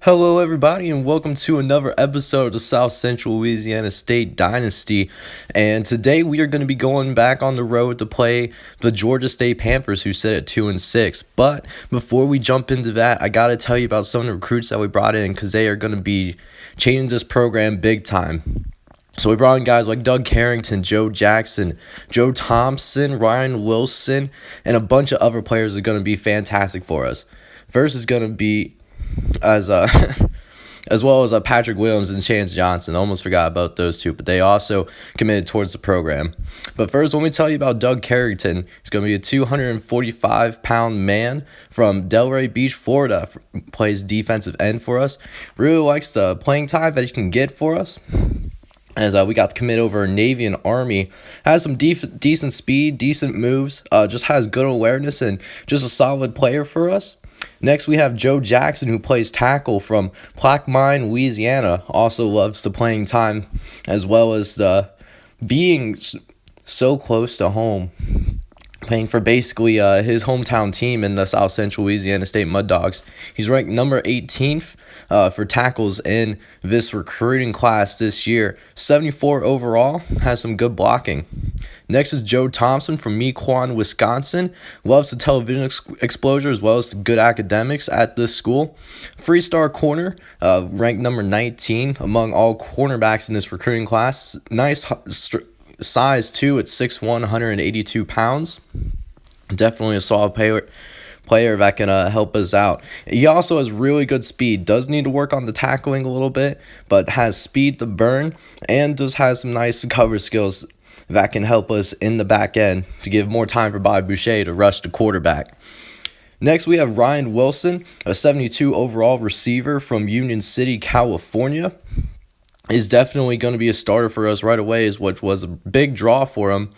Hello, everybody, and welcome to another episode of the South Central Louisiana State Dynasty. And today we are going to be going back on the road to play the Georgia State Panthers, who sit at 2-6. But before we jump into that, I got to tell you about some of the recruits that we brought in because they are going to be changing this program big time. So we brought in guys like Doug Carrington, Joe Jackson, Joe Thompson, Ryan Wilson, and a bunch of other players that are going to be fantastic for us. First is going to be as well as Patrick Williams and Chance Johnson. I almost forgot about those two, but they also committed towards the program. But first, let me tell you about Doug Carrington. He's going to be a 245-pound man from Delray Beach, Florida. Plays defensive end for us. Really likes the playing time that he can get for us. As we got to commit over Navy and Army. Has some decent speed, decent moves, just has good awareness, and just a solid player for us. Next, we have Joe Jackson, who plays tackle from Plaquemine, Louisiana. Also loves the playing time, as well as being so close to home. Playing for basically his hometown team in the South Central Louisiana State Mud Dogs. He's ranked number 18th for tackles in this recruiting class this year. 74 overall, has some good blocking. Next is Joe Thompson from Mequon, Wisconsin. Loves the television exposure as well as the good academics at this school. Three-star corner, ranked number 19 among all cornerbacks in this recruiting class. Nice size too at 6'1", 182 pounds. Definitely a solid player that can help us out. He also has really good speed. Does need to work on the tackling a little bit, but has speed to burn and just has some nice cover skills that can help us in the back end to give more time for Bobby Boucher to rush the quarterback. Next, we have Ryan Wilson, a 72 overall receiver from Union City, California. Is definitely going to be a starter for us right away, which was a big draw for him.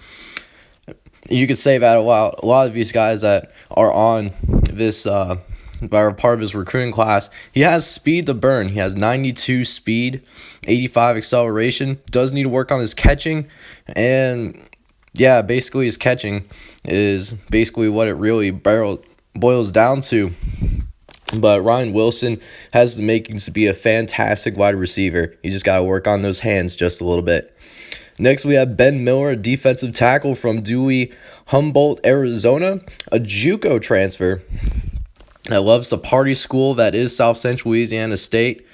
You could say that a lot of these guys that are on this are part of his recruiting class. He has speed to burn. He has 92 speed, 85 acceleration. Does need to work on his catching, and yeah, basically his catching is basically what it really boils down to. But Ryan Wilson has the makings to be a fantastic wide receiver. You just got to work on those hands just a little bit. Next, we have Ben Miller, a defensive tackle from Dewey, Humboldt, Arizona, a JUCO transfer that loves the party school that is South Central Louisiana State.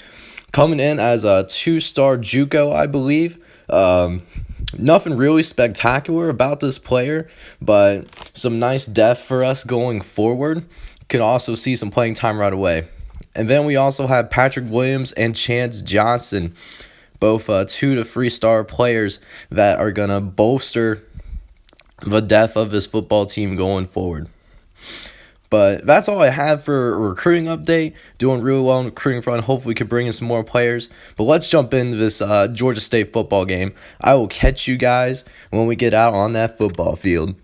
Coming in as a 2-star JUCO, I believe. Nothing really spectacular about this player, but some nice depth for us going forward. Can also see some playing time right away. And then we also have Patrick Williams and Chance Johnson, both 2 to 3-star players that are going to bolster the depth of this football team going forward. But that's all I have for a recruiting update. Doing really well in the recruiting front. Hopefully we can bring in some more players. But let's jump into this Georgia State football game. I will catch you guys when we get out on that football field.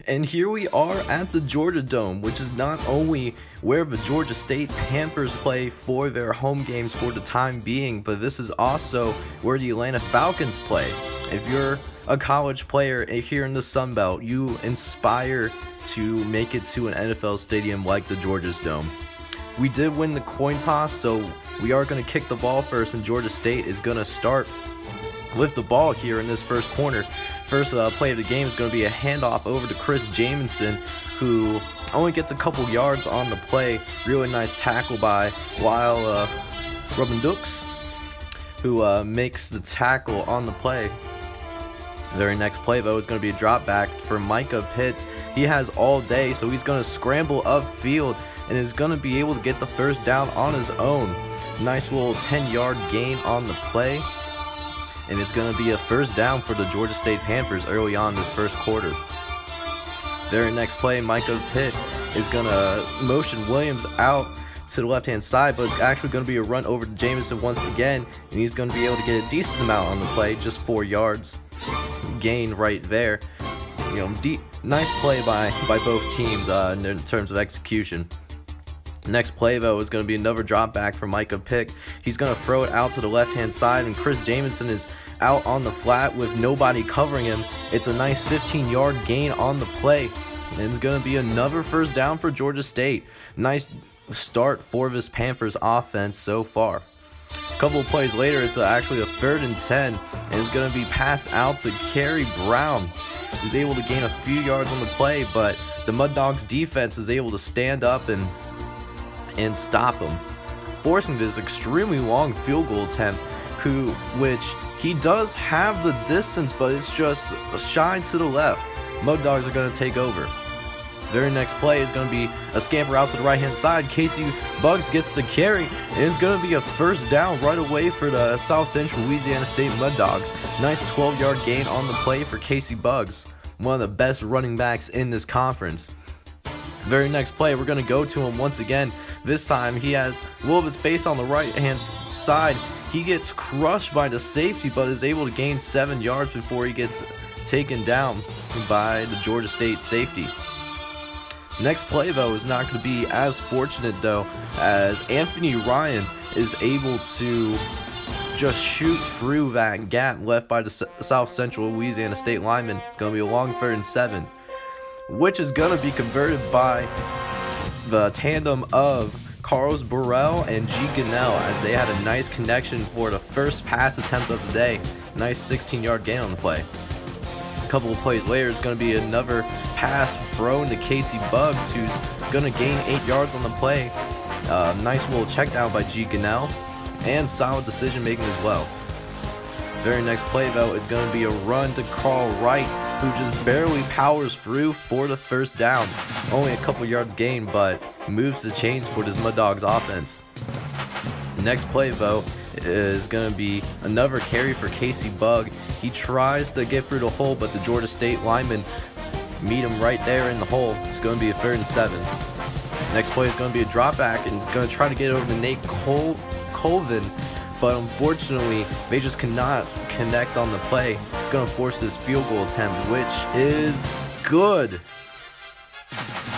And here we are at the Georgia Dome, which is not only where the Georgia State Panthers play for their home games for the time being, but this is also where the Atlanta Falcons play. If you're a college player here in the Sun Belt, you aspire to make it to an NFL stadium like the Georgia's Dome. We did win the coin toss, so we are going to kick the ball first, and Georgia State is going to start with the ball here in this first quarter. First play of the game is going to be a handoff over to Chris Jamison, who only gets a couple yards on the play. Really nice tackle by Lyle Robindux, who makes the tackle on the play. The very next play, though, is going to be a drop back for Micah Pitts. He has all day, so he's going to scramble upfield and is going to be able to get the first down on his own. Nice little 10-yard gain on the play. And it's going to be a first down for the Georgia State Panthers early on this first quarter. Their next play, Micah Pitt is going to motion Williams out to the left-hand side, but it's actually going to be a run over to Jamison once again, and he's going to be able to get a decent amount on the play, just 4 yards gain right there. Nice play by both teams in terms of execution. Next play, though, is going to be another drop back for Micah Pitt. He's going to throw it out to the left-hand side, and Chris Jamison is out on the flat with nobody covering him. It's a nice 15-yard gain on the play, and it's going to be another first down for Georgia State. Nice start for this Panthers offense so far. A couple of plays later, it's actually a 3rd and 10, and it's going to be passed out to Kerry Brown, who's able to gain a few yards on the play, but the Mud Dogs defense is able to stand up and stop him, forcing this extremely long field goal attempt, which he does have the distance, but it's just shy to the left. Mud Dogs are going to take over. Very next play is going to be a scamper out to the right-hand side. Casey Bugs gets the carry, and it's going to be a 1st down right away for the South Central Louisiana State Mud Dogs. Nice 12-yard gain on the play for Casey Bugs, one of the best running backs in this conference. Very next play, we're going to go to him once again. This time, he has a little bit of space on the right-hand side. He gets crushed by the safety, but is able to gain 7 yards before he gets taken down by the Georgia State safety. Next play, though, is not going to be as fortunate, though, as Anthony Ryan is able to just shoot through that gap left by the South Central Louisiana State lineman. It's going to be a long 3rd and 7, which is going to be converted by the tandem of Carlos Burrell and G. Gunnell, as they had a nice connection for the first pass attempt of the day. Nice 16-yard gain on the play. A couple of plays later, it's going to be another pass thrown to Casey Bugs, who's going to gain 8 yards on the play. Nice little check down by G. Gunnell, and solid decision making as well. Very next play, though, it's going to be a run to Carl Wright, who just barely powers through for the 1st down. Only a couple yards gained, but moves the chains for this Mud Dogs offense. Next play, though, is going to be another carry for Casey Bug. He tries to get through the hole, but the Georgia State linemen meet him right there in the hole. It's going to be a 3rd and 7. Next play is going to be a drop back, and he's going to try to get over to Nate Colvin, but unfortunately, they just cannot connect on the play. It's going to force this field goal attempt, which is good.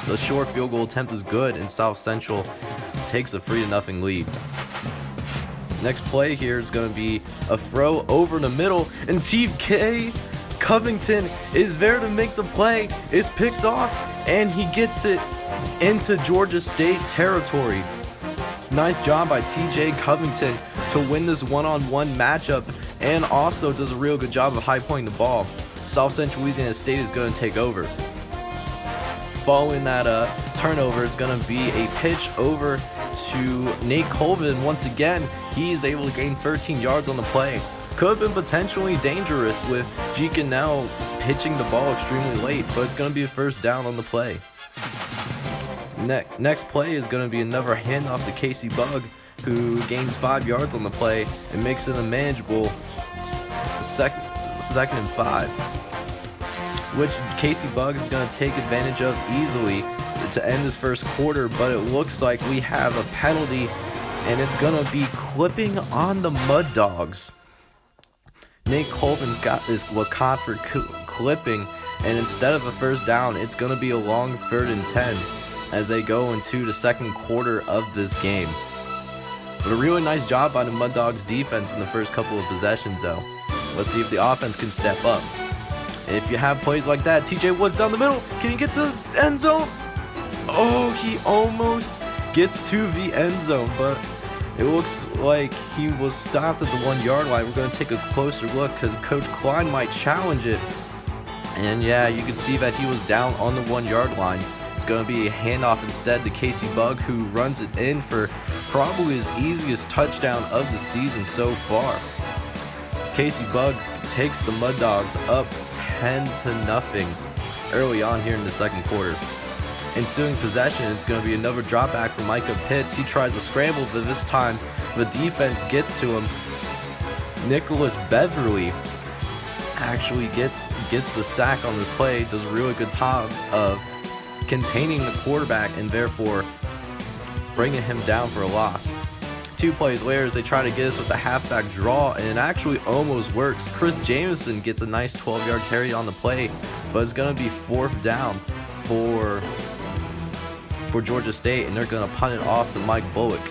The short field goal attempt is good, and South Central takes a 3-0 lead. Next play here is going to be a throw over the middle, and T.K. Covington is there to make the play. It's picked off, and he gets it into Georgia State territory. Nice job by T.J. Covington to win this one-on-one matchup, and also does a real good job of high-pointing the ball. South Central Louisiana State is going to take over. Following that turnover, it's going to be a pitch over to Nate Colvin. Once again, he is able to gain 13 yards on the play. Could have been potentially dangerous with G. Gunnell pitching the ball extremely late, but it's going to be a 1st down on the play. Next play is going to be another handoff to Casey Bug, who gains 5 yards on the play and makes it a manageable 2nd and 5, which Casey Bug is going to take advantage of easily to end this 1st quarter, but it looks like we have a penalty, and it's going to be clipping on the Mud Dogs. Nate Colvin's was caught for clipping, and instead of a 1st down, it's going to be a long 3rd and 10 as they go into the 2nd quarter of this game. But a really nice job by the Mud Dogs defense in the first couple of possessions, though. Let's see if the offense can step up. If you have plays like that, TJ Woods down the middle, can he get to the end zone? Oh, he almost gets to the end zone, but it looks like he was stopped at the 1-yard line. We're going to take a closer look because Coach Klein might challenge it. And yeah, you can see that he was down on the 1-yard line. It's going to be a handoff instead to Casey Bug, who runs it in for probably his easiest touchdown of the season so far. Casey Bug takes the Mud Dogs up 10-0 early on here in the 2nd quarter. Ensuing possession, it's going to be another drop back from Micah Pitts. He tries to scramble, but this time the defense gets to him. Nicholas Beverly actually gets the sack on this play, does a really good job of containing the quarterback and therefore bringing him down for a loss. 2 plays later, as they try to get us with the halfback draw, and it actually almost works. Chris Jameson gets a nice 12-yard carry on the play, but it's going to be 4th down for Georgia State, and they're going to punt it off to Mike Bullock,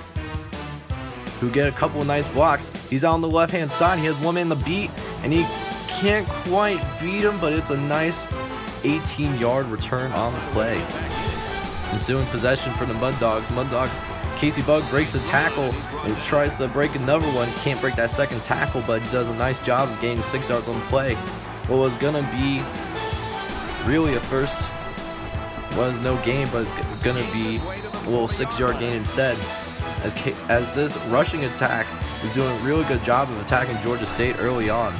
who get a couple of nice blocks. He's on the left-hand side. He has one man to beat, and he can't quite beat him, but it's a nice 18-yard return on the play. Ensuing possession for the Mud Dogs. Casey Bug breaks a tackle and tries to break another one. Can't break that second tackle, but does a nice job of gaining 6 yards on the play. What was going to be really a first was no gain, but it's going to be a little 6-yard gain instead. As this rushing attack is doing a really good job of attacking Georgia State early on.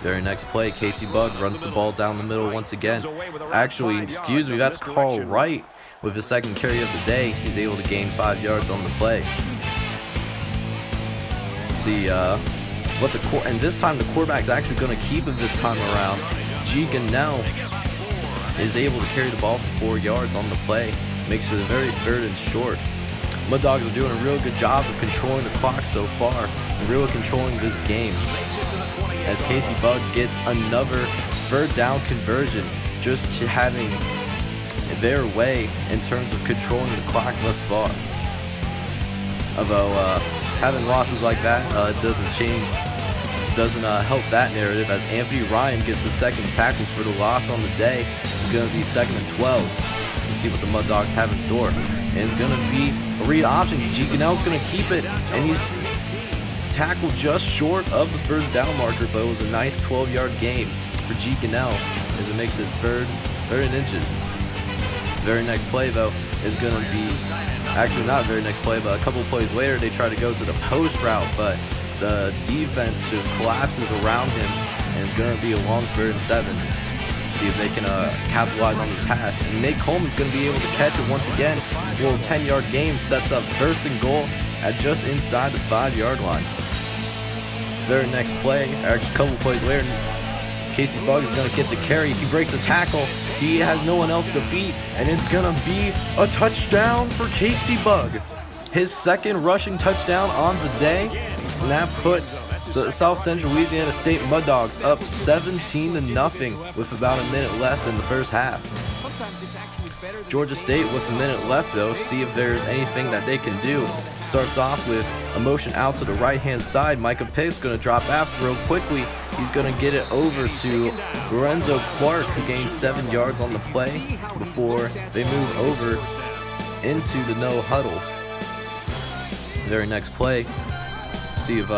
Very next play, Casey Bug runs the ball down the middle once again. Actually, excuse me, that's Carl Wright with his second carry of the day. He's able to gain 5 yards on the play. See and this time the quarterback's actually going to keep it this time around. G. Gunnell is able to carry the ball for 4 yards on the play. Makes it a very third and short. Mud Dogs are doing a real good job of controlling the clock so far and really controlling this game. As Casey Bug gets another third down conversion, just to having their way in terms of controlling the clock thus far. Although having losses like that doesn't help that narrative, as Anthony Ryan gets the second tackle for the loss on the day. It's going to be 2nd and 12. Let's see what the Mud Dogs have in store. And it's going to be a read option. G. Gunnell's going to keep it, and he's tackled just short of the first down marker, but it was a nice 12-yard gain for G. Gunnell as it makes it third and inches. Very next play, though, is going to be, actually not very next play, but a couple plays later, they try to go to the post route, but the defense just collapses around him, and it's going to be a long 3rd and 7. See if they can capitalize on this pass. And Nate Coleman's going to be able to catch it once again. A little 10-yard gain sets up 1st and goal at just inside the 5-yard line. Very next play, actually a couple plays later, Casey Bug is going to get the carry. He breaks a tackle. He has no one else to beat, and it's going to be a touchdown for Casey Bug. His 2nd rushing touchdown on the day, and that puts the South Central Louisiana State Mud Dogs up 17-0 with about a minute left in the first half. Georgia State with a minute left, though, see if there's anything that they can do. Starts off with a motion out to the right-hand side. Micah Pitt's going to drop after real quickly. He's going to get it over to Lorenzo Clark, who gains 7 yards on the play before they move over into the no huddle. Very next play, see if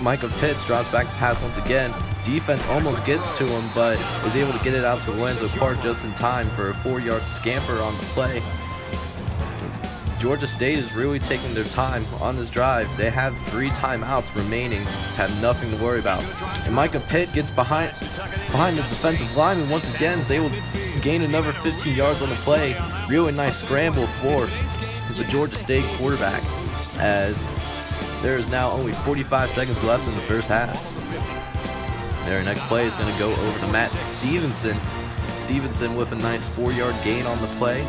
Micah Pitts drops back to pass once again. Defense almost gets to him, but is able to get it out to Lorenzo Clark just in time for a 4-yard scamper on the play. Georgia State is really taking their time on this drive. They have 3 timeouts remaining, have nothing to worry about. And Micah Pitt gets behind the defensive lineman once again, is able to gain another 15 yards on the play. Really nice scramble for the Georgia State quarterback, as there is now only 45 seconds left in the first half. Their next play is going to go over to Matt Stevenson. Stevenson with a nice 4-yard gain on the play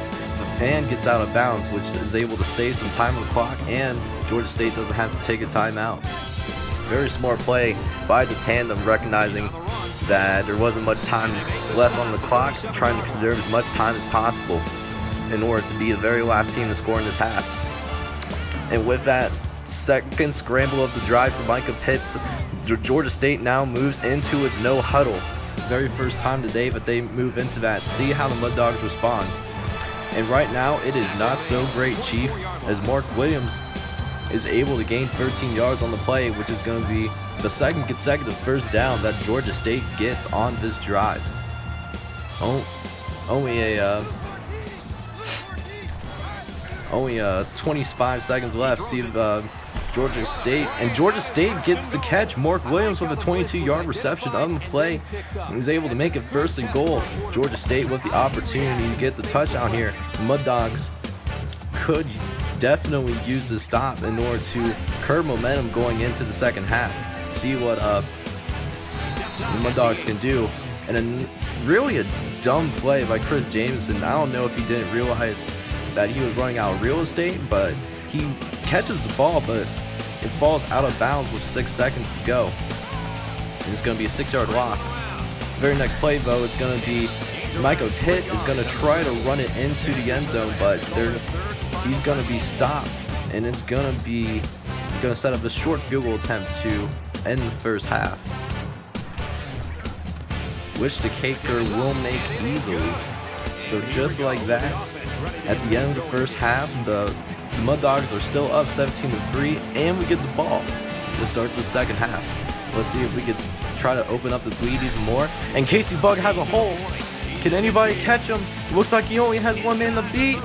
and gets out of bounds, which is able to save some time on the clock, and Georgia State doesn't have to take a timeout. Very smart play by the tandem, recognizing that there wasn't much time left on the clock, trying to conserve as much time as possible in order to be the very last team to score in this half. And with that second scramble of the drive for Micah Pitts, Georgia State now moves into its no huddle. Very first time today that they move into that. See how the Mud Dogs respond. And right now it is not so great, Chief, as Mark Williams is able to gain 13 yards on the play, which is going to be the 2nd consecutive first down that Georgia State gets on this drive. Only 25 seconds left. See Georgia State gets to catch Mark Williams with a 22-yard reception on the play. He's able to make it 1st and goal. Georgia State with the opportunity to get the touchdown here. The Mud Dogs could definitely use this stop in order to curb momentum going into the second half. See what the Mud Dogs can do. And really a dumb play by Chris Jameson. I don't know if he didn't realize that he was running out of real estate, but he catches the ball, but it falls out of bounds with 6 seconds to go. And it's going to be a 6-yard loss. Very next play, though, is going to be Micah Pitt is going to try to run it into the end zone, but he's going to be stopped, and it's going to set up a short field goal attempt to end the first half, which the Caker will make easily. So just like that, At the end of the first half, the Mud Dogs are still up 17-3, and we get the ball to start the second half. Let's see if we could try to open up this lead even more. And Casey Bug has a hole. Can anybody catch him? Looks like he only has one man to beat.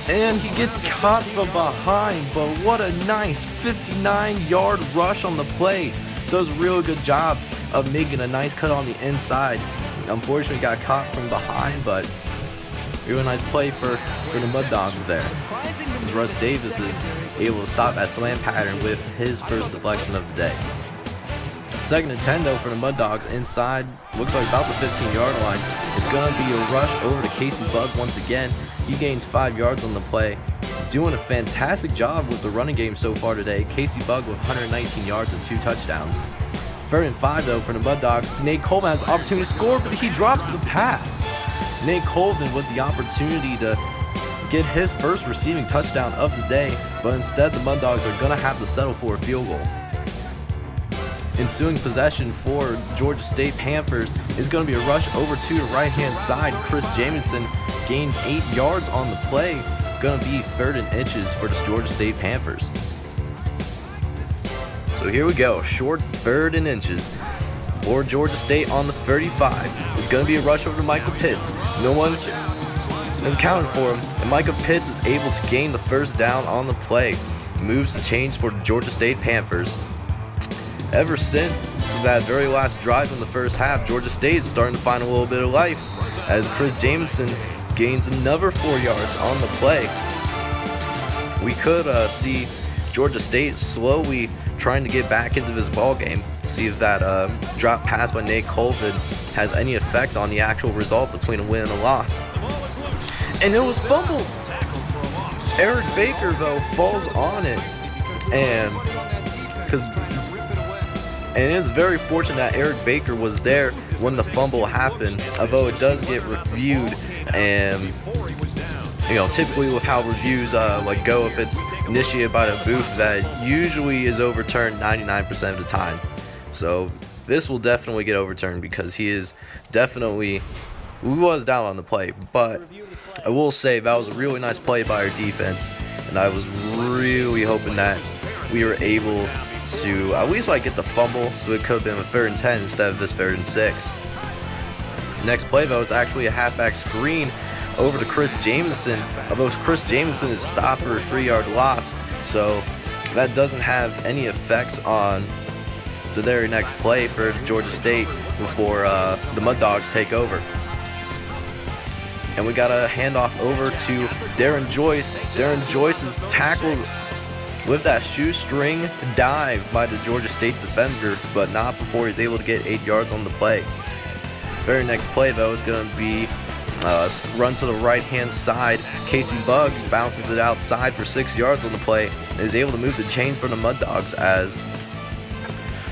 And he gets caught from behind, but what a nice 59-yard rush on the play. Does a real good job of making a nice cut on the inside. Unfortunately got caught from behind, but really nice play for the Mud Dogs there. As Russ Davis is able to stop that slam pattern with his first deflection of the day. 2nd and 10 though for the Mud Dogs inside, looks like about the 15-yard line. It's going to be a rush over to Casey Bug once again. He gains 5 yards on the play. Doing a fantastic job with the running game so far today. Casey Bug with 119 yards and 2 touchdowns. 3rd and 5 though for the Mud Dogs. Nate Coleman has the opportunity to score, but he drops the pass. Nate Colvin with the opportunity to get his first receiving touchdown of the day, but instead the Mud Dogs are going to have to settle for a field goal. Ensuing possession for Georgia State Panthers is going to be a rush over to the right-hand side. Chris Jamison gains 8 yards on the play. Going to be 3rd and inches for the Georgia State Panthers. So here we go, short 3rd and inches for Georgia State on the 35. It's going to be a rush over to Michael Pitts. No one's accounted for him, and Michael Pitts is able to gain the first down on the play. Moves the chains for the Georgia State Panthers. Ever since that very last drive in the first half, Georgia State is starting to find a little bit of life as Chris Jamison gains another 4 yards on the play. We could see Georgia State slowly trying to get back into this ball game. See if that drop pass by Nate Colvin has any effect on the actual result between a win and a loss. And it was fumbled. Eric Baker though falls on it, and it's very fortunate that Eric Baker was there when the fumble happened, although it does get reviewed, and typically with how reviews go, if it's initiated by the booth, that usually is overturned 99% of the time. So this will definitely get overturned because he was down on the play, but I will say that was a really nice play by our defense, and I was really hoping that we were able to at least get the fumble, so it could have been a 3rd and 10 instead of this 3rd and 6. Next play though is actually a halfback screen over to Chris Jamison, although Chris Jamison is stopped for a 3-yard loss, so that doesn't have any effects on the very next play for Georgia State before the Mud Dogs take over. And we got a handoff over to Darren Joyce. Darren Joyce is tackled with that shoestring dive by the Georgia State defender, but not before he's able to get 8 yards on the play. Very next play though is going to be run to the right-hand side. Casey Bug bounces it outside for 6 yards on the play and is able to move the chains for the Mud Dogs, as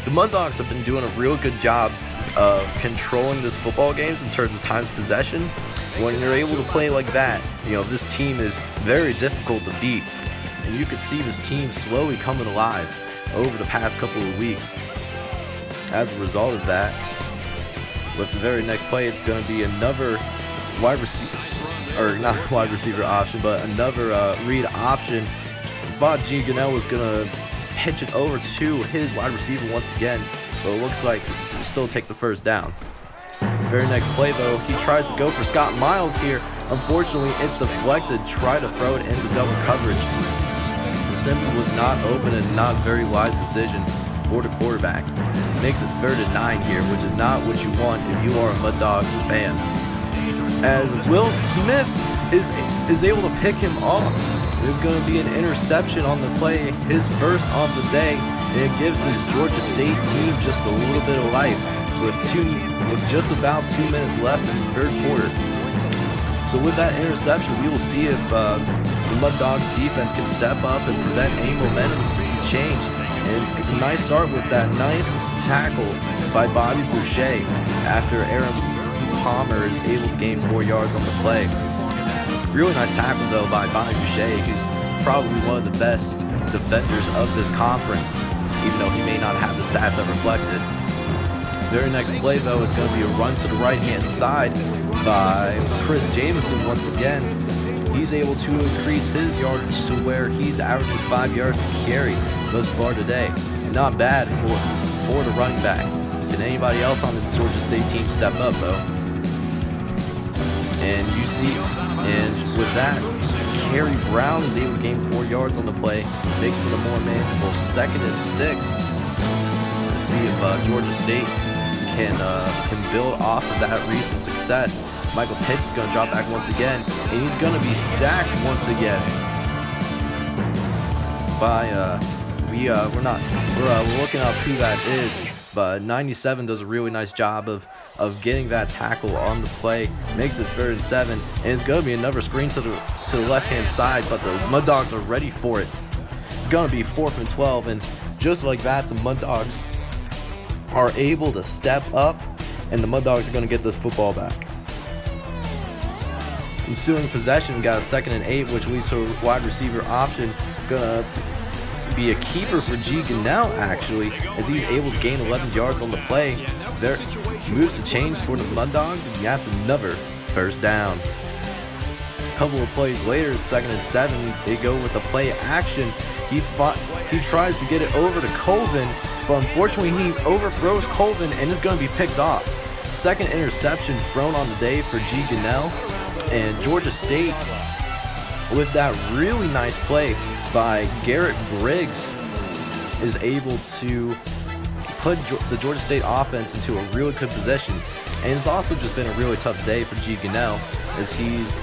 the Mud Dogs have been doing a real good job of controlling this football games in terms of times possession. When you're able to play like that, this team is very difficult to beat. And you could see this team slowly coming alive over the past couple of weeks. As a result of that, with the very next play, it's going to be another wide receiver, or not wide receiver option, but another read option. Vaughn G. Gunnell is going to pitch it over to his wide receiver once again, but it looks like he'll still take the first down. Very next play though, he tries to go for Scott Miles here. Unfortunately, it's deflected. Try to throw it into double coverage. The simply was not open and not a very wise decision for the quarterback. Makes it 3rd and 9 here, which is not what you want if you are a Mud Dogs fan. As Will Smith is able to pick him off. There's going to be an interception on the play, his first of the day, and it gives his Georgia State team just a little bit of life with just about 2 minutes left in the 3rd quarter. So with that interception, we will see if the Mud Dogs defense can step up and prevent any momentum to change. And it's a nice start with that nice tackle by Bobby Boucher after Aaron Palmer is able to gain 4 yards on the play. Really nice tackle though by Bobby Boucher, who's probably one of the best defenders of this conference, even though he may not have the stats that reflect it. Very next play though is going to be a run to the right hand side by Chris Jamison once again. he's able to increase his yardage to where he's averaging 5 yards a carry thus far today. Not bad for the running back. Can anybody else on this Georgia State team step up, though? And you see, and with that, Kerry Brown is able to gain 4 yards on the play, makes it a more manageable 2nd and 6. To see if Georgia State can build off of that recent success. Michael Pitts is going to drop back once again, and he's going to be sacked once again by we're looking up who that is, but 97 does a really nice job of getting that tackle on the play, makes it 3rd and 7, and it's going to be another screen to the left hand side, but the Mud Dogs are ready for it. It's going to be 4th and 12, and just like that, the Mud Dogs are able to step up, and the Mud Dogs are going to get this football back. Ensuing possession, got a 2nd and 8, which leads to a wide receiver option. Gonna be a keeper for G. Gunnell, actually, as he's able to gain 11 yards on the play. There moves to change for the Mud Dogs, and that's another 1st down. A couple of plays later, 2nd and 7, they go with the play action. He tries to get it over to Colvin, but unfortunately he overthrows Colvin and is going to be picked off. 2nd interception thrown on the day for G. Gunnell. And Georgia State, with that really nice play by Garrett Briggs, is able to put the Georgia State offense into a really good position. And it's also just been a really tough day for G. Gunnell, as he's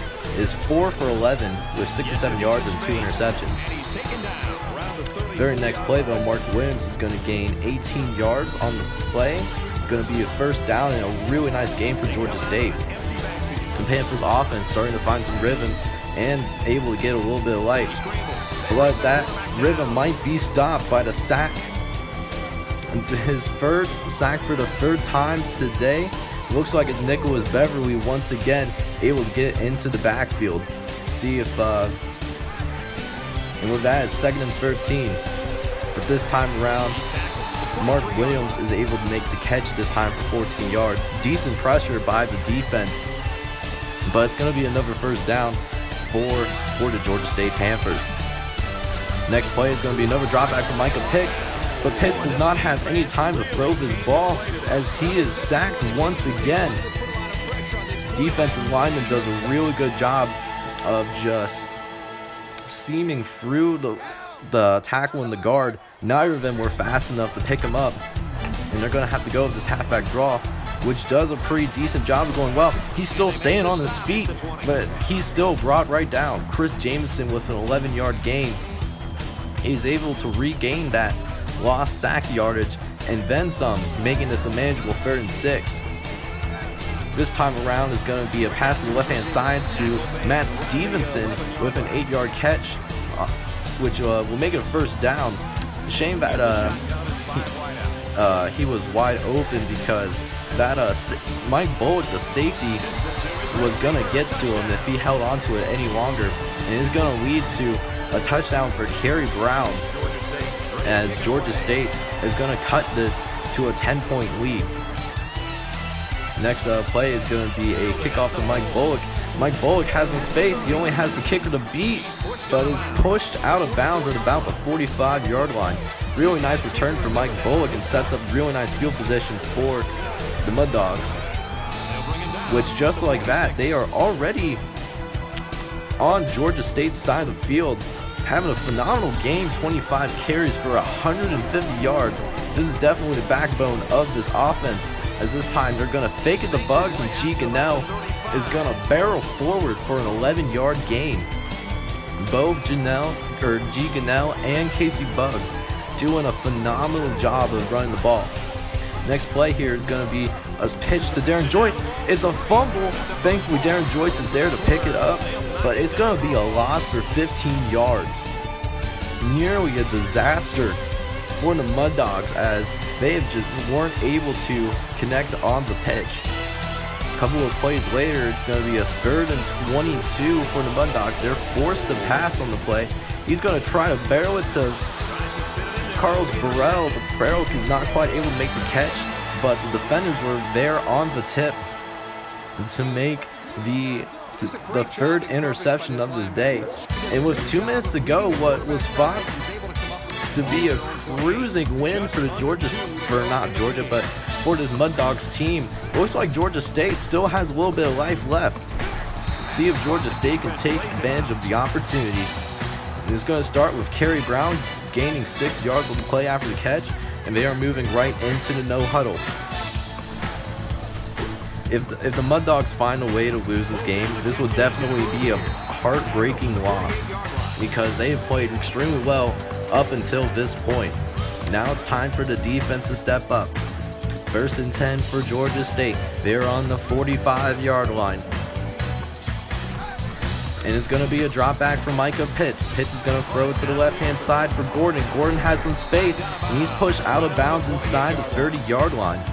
4 for 11 with 67 yards and 2 interceptions. Very next play, though, Mark Williams is going to gain 18 yards on the play. Going to be a 1st down and a really nice game for Georgia State. The Panthers offense starting to find some rhythm and able to get a little bit of life. But that rhythm might be stopped by the sack. His 3rd sack for the 3rd time today. Looks like it's Nicholas Beverly once again able to get into the backfield. See if, and with that, it's 2nd and 13. But this time around, Mark Williams is able to make the catch this time for 14 yards. Decent pressure by the defense. But it's going to be another 1st down for the Georgia State Panthers. Next play is going to be another drop back from Micah Pitts, but Pitts does not have any time to throw his ball as he is sacked once again. Defensive lineman does a really good job of just seaming through the tackle and the guard. Neither of them were fast enough to pick him up, and they're going to have to go with this halfback draw, which does a pretty decent job of going well. He's still staying on his feet, but he's still brought right down. Chris Jameson with an 11-yard gain. He's able to regain that lost sack yardage and then some, making this a manageable 3rd and 6. This time around is going to be a pass to the left-hand side to Matt Stevenson with an 8-yard catch, which will make it a 1st down. Shame that he was wide open because that Mike Bullock, the safety, was going to get to him if he held on to it any longer. And it's going to lead to a touchdown for Kerry Brown, as Georgia State is going to cut this to a 10-point lead. Next play is going to be a kickoff to Mike Bullock. Mike Bullock has some space. He only has the kicker to beat, but is pushed out of bounds at about the 45-yard line. Really nice return for Mike Bullock and sets up really nice field position for the Mud Dogs, which just like that, they are already on Georgia State's side of the field, having a phenomenal game. 25 carries for 150 yards. This is definitely the backbone of this offense, as this time they're going to fake it the Bugs, and G. Gunnell is going to barrel forward for an 11-yard gain. Both G. Gunnell and Casey Bugs doing a phenomenal job of running the ball. Next play here is going to be a pitch to Darren Joyce. It's a fumble. Thankfully, Darren Joyce is there to pick it up, but it's going to be a loss for 15 yards. Nearly a disaster for the Mud Dogs, as they just weren't able to connect on the pitch. A couple of plays later, it's going to be a 3rd and 22 for the Mud Dogs. They're forced to pass on the play. He's going to try to barrel it to Carlos Burrell, but Burrell is not quite able to make the catch, but the defenders were there on the tip to make the the third interception of this day. And with 2 minutes to go, what was thought to be a cruising win for for this Mud Dogs team, it looks like Georgia State still has a little bit of life left. See if Georgia State can take advantage of the opportunity. And it's going to start with Kerry Brown gaining 6 yards on the play after the catch, and they are moving right into the no huddle. If the Mud Dogs find a way to lose this game, this will definitely be a heartbreaking loss because they have played extremely well up until this point. Now it's time for the defense to step up. 1st and 10 for Georgia State. They're on the 45-yard line. And it's going to be a drop back for Micah Pitts. Pitts is going to throw it to the left-hand side for Gordon. Gordon has some space, and he's pushed out of bounds inside the 30-yard line.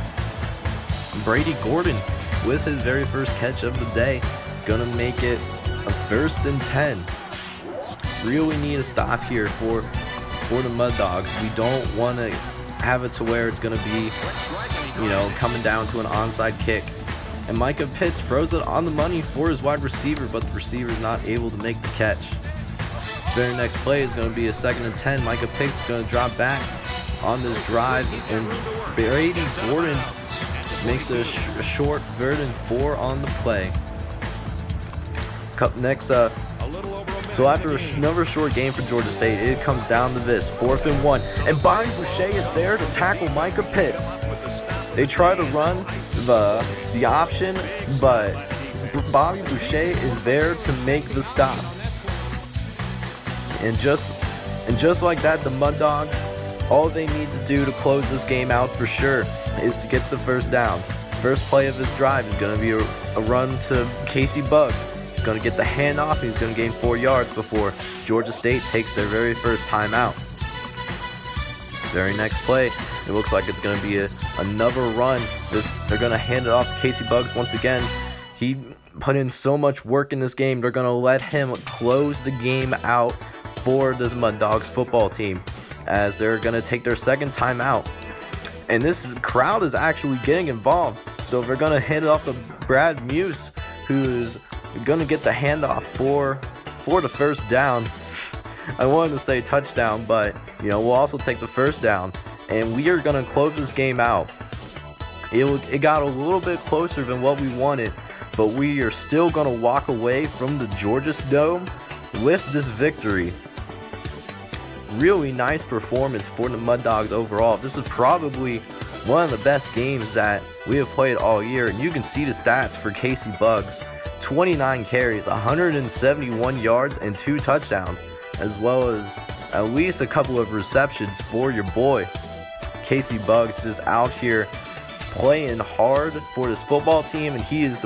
Brady Gordon, with his very first catch of the day, going to make it a 1st and 10. Really need a stop here for the Mud Dogs. We don't want to have it to where it's going to be, coming down to an onside kick. And Micah Pitts throws it on the money for his wide receiver, but the receiver is not able to make the catch. Very next play is going to be a 2nd and 10. Micah Pitts is going to drop back on this drive, and Brady Gordon makes a short 3rd and 4 on the play. Next, so after another short game for Georgia State, it comes down to this 4th and 1, and Bobby Boucher is there to tackle Micah Pitts. They try to run the option, but Bobby Boucher is there to make the stop. And just like that, the Mud Dogs, all they need to do to close this game out for sure is to get the 1st down. First play of this drive is going to be a run to Casey Buggs. He's going to get the handoff, and he's going to gain 4 yards before Georgia State takes their very first timeout. Very next play, it looks like it's going to be another run. They're going to hand it off to Casey Buggs once again. He put in so much work in this game. They're going to let him close the game out for this Mud Dogs football team as they're going to take their 2nd timeout. And this crowd is actually getting involved. So they're going to hand it off to Brad Muse, who's going to get the handoff for the 1st down. I wanted to say touchdown, but we'll also take the 1st down, and we are going to close this game out. It got a little bit closer than what we wanted, but we are still going to walk away from the Georgia Dome with this victory. Really nice performance for the Mud Dogs overall. This is probably one of the best games that we have played all year, and you can see the stats for Casey Buggs. 29 carries, 171 yards, and 2 touchdowns, as well as at least a couple of receptions for your boy. Casey Buggs just out here playing hard for this football team, and he is